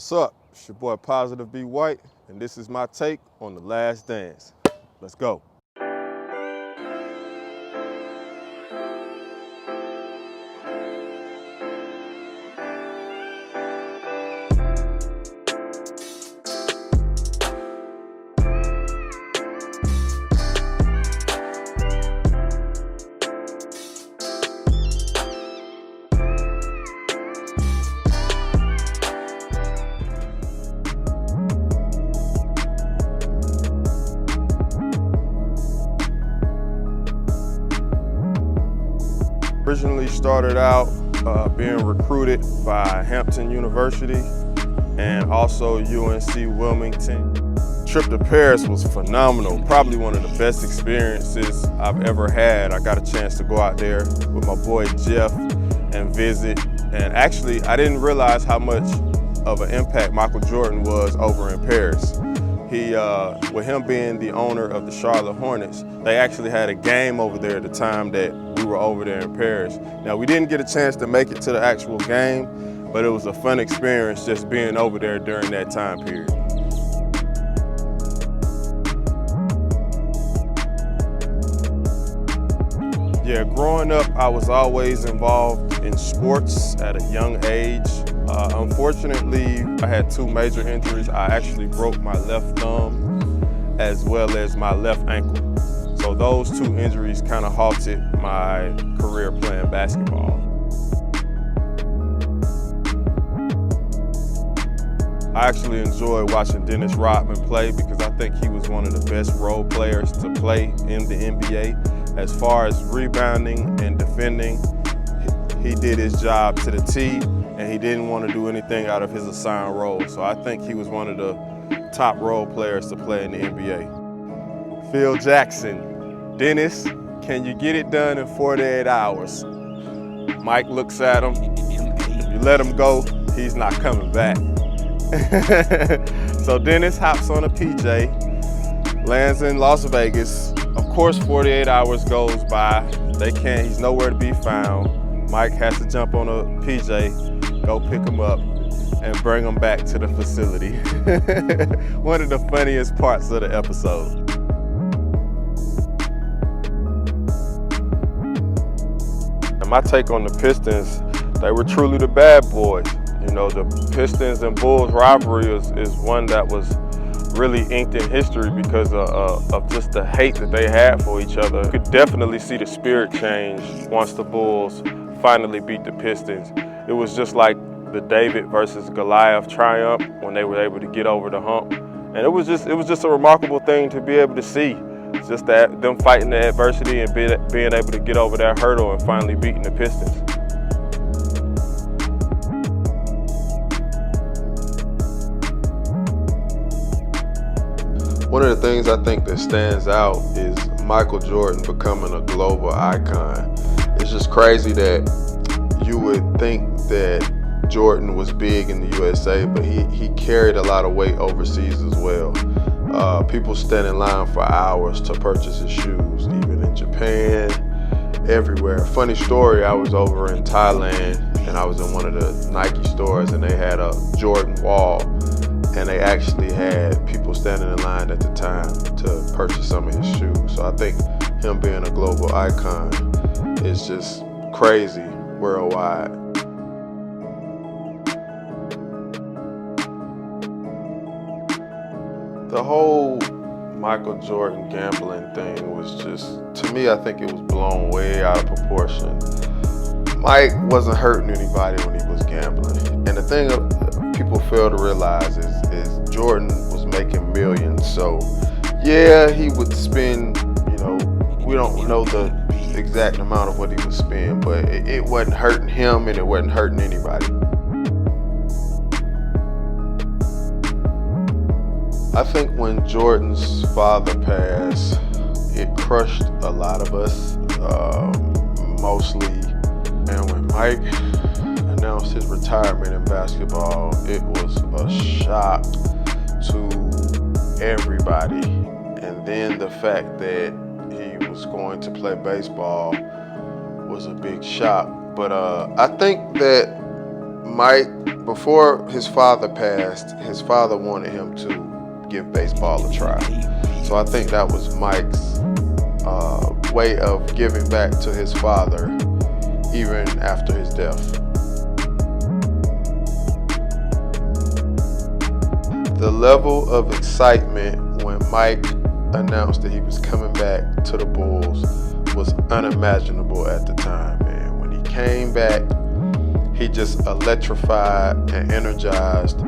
What's up? It's your boy Positive Be White, and this is my take on The Last Dance. Let's go. Originally started out being recruited by Hampton University and also UNC Wilmington. Trip to Paris was phenomenal, probably one of the best experiences I've ever had. I got a chance to go out there with my boy Jeff and visit, and actually I didn't realize how much of an impact Michael Jordan was over in Paris. With him being the owner of the Charlotte Hornets, they actually had a game over there at the time that we were over there in Paris. Now, we didn't get a chance to make it to the actual game, but it was a fun experience just being over there during that time period. Yeah, growing up, I was always involved in sports at a young age. Unfortunately, I had two major injuries. I actually broke my left thumb as well as my left ankle. So those two injuries kind of halted my career playing basketball. I actually enjoyed watching Dennis Rodman play because I think he was one of the best role players to play in the NBA. As far as rebounding and defending, he did his job to the T, and he didn't want to do anything out of his assigned role. So I think he was one of the top role players to play in the NBA. Phil Jackson, Dennis, can you get it done in 48 hours? Mike looks at him. If you let him go, he's not coming back. So Dennis hops on a PJ, lands in Las Vegas. Of course, 48 hours goes by. He's nowhere to be found. Mike has to jump on a PJ, go pick him up, and bring him back to the facility. One of the funniest parts of the episode. And my take on the Pistons, they were truly the bad boys. You know, the Pistons and Bulls rivalry is one that was really inked in history because of just the hate that they had for each other. You could definitely see the spirit change once the Bulls finally beat the Pistons. It was just like the David versus Goliath triumph when they were able to get over the hump. And it was just a remarkable thing to be able to see. It's just that them fighting the adversity and being able to get over that hurdle and finally beating the Pistons. One of the things I think that stands out is Michael Jordan becoming a global icon. It's just crazy that you would think that Jordan was big in the USA, but he carried a lot of weight overseas as well. People stand in line for hours to purchase his shoes, even in Japan, everywhere. Funny story, I was over in Thailand and I was in one of the Nike stores and they had a Jordan wall. And they actually had people standing in line at the time to purchase some of his shoes. So I think him being a global icon is just crazy worldwide. The whole Michael Jordan gambling thing was just, to me, I think it was blown way out of proportion. Mike wasn't hurting anybody when he was gambling. And the thing people fail to realize is Jordan was making millions. So yeah, he would spend, we don't know the exact amount of what he would spend, but it wasn't hurting him and it wasn't hurting anybody. I think when Jordan's father passed, it crushed a lot of us, mostly. And when Mike announced his retirement in basketball, it was a shock to everybody. And then the fact that he was going to play baseball was a big shock. But I think that Mike, before his father passed, his father wanted him to give baseball a try. So I think that was Mike's way of giving back to his father even after his death. The level of excitement when Mike announced that he was coming back to the Bulls was unimaginable at the time, man. When he came back, he just electrified and energized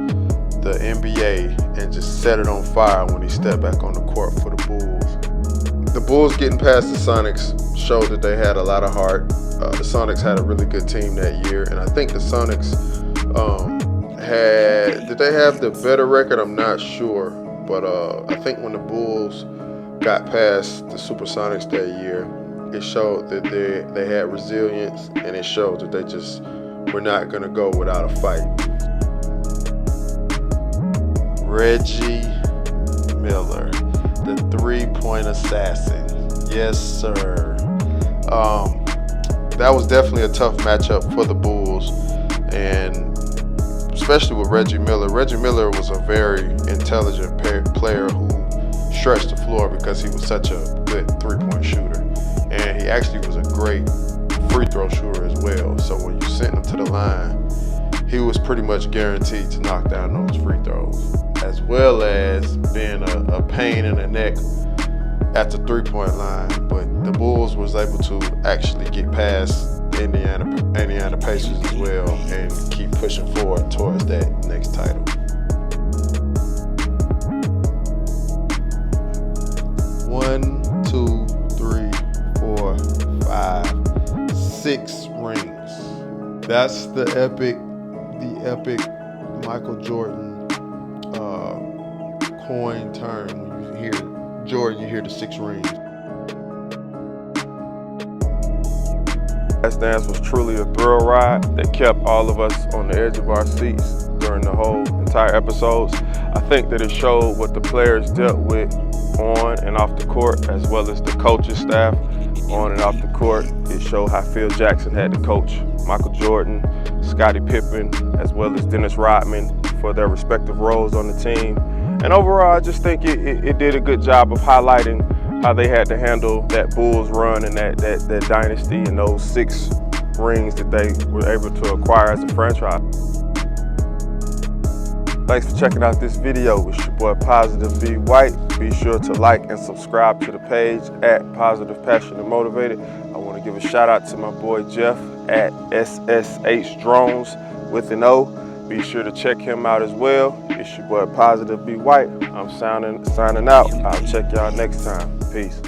the NBA and just set it on fire when he stepped back on the court for the Bulls. The Bulls getting past the Sonics showed that they had a lot of heart. The Sonics had a really good team that year, and I think the Sonics did they have the better record? I'm not sure, but I think when the Bulls got past the Supersonics that year, it showed that they had resilience, and it showed that they just were not going to go without a fight. Reggie Miller, the three-point assassin. Yes, sir. That was definitely a tough matchup for the Bulls, and especially with Reggie Miller. Reggie Miller was a very intelligent player who stretched the floor because he was such a good three-point shooter. And he actually was a great free throw shooter as well. So when you sent him to the line, he was pretty much guaranteed to knock down those free throws, as well as being a pain in the neck at the three-point line. But the Bulls was able to actually get past Indiana Pacers as well and keep pushing forward towards that next title. 1, 2, 3, 4, 5, 6 rings. That's the epic Michael Jordan coin term. When you hear Jordan, you hear the 6 rings. Last Dance was truly a thrill ride that kept all of us on the edge of our seats during the whole entire episodes. I think that it showed what the players dealt with on and off the court, as well as the coaching staff on and off the court. It showed how Phil Jackson had to coach Michael Jordan, Scottie Pippen, as well as Dennis Rodman for their respective roles on the team. And overall, I just think it did a good job of highlighting how they had to handle that Bulls run and that dynasty and those 6 rings that they were able to acquire as a franchise. Thanks for checking out this video. It's your boy Positive B White. Be sure to like and subscribe to the page at Positivepassionatemotivated. I want to give a shout out to my boy Jeff at SSH Drones with an O. Be sure to check him out as well. It's your boy Positive B White. I'm signing out. I'll check y'all next time. Peace.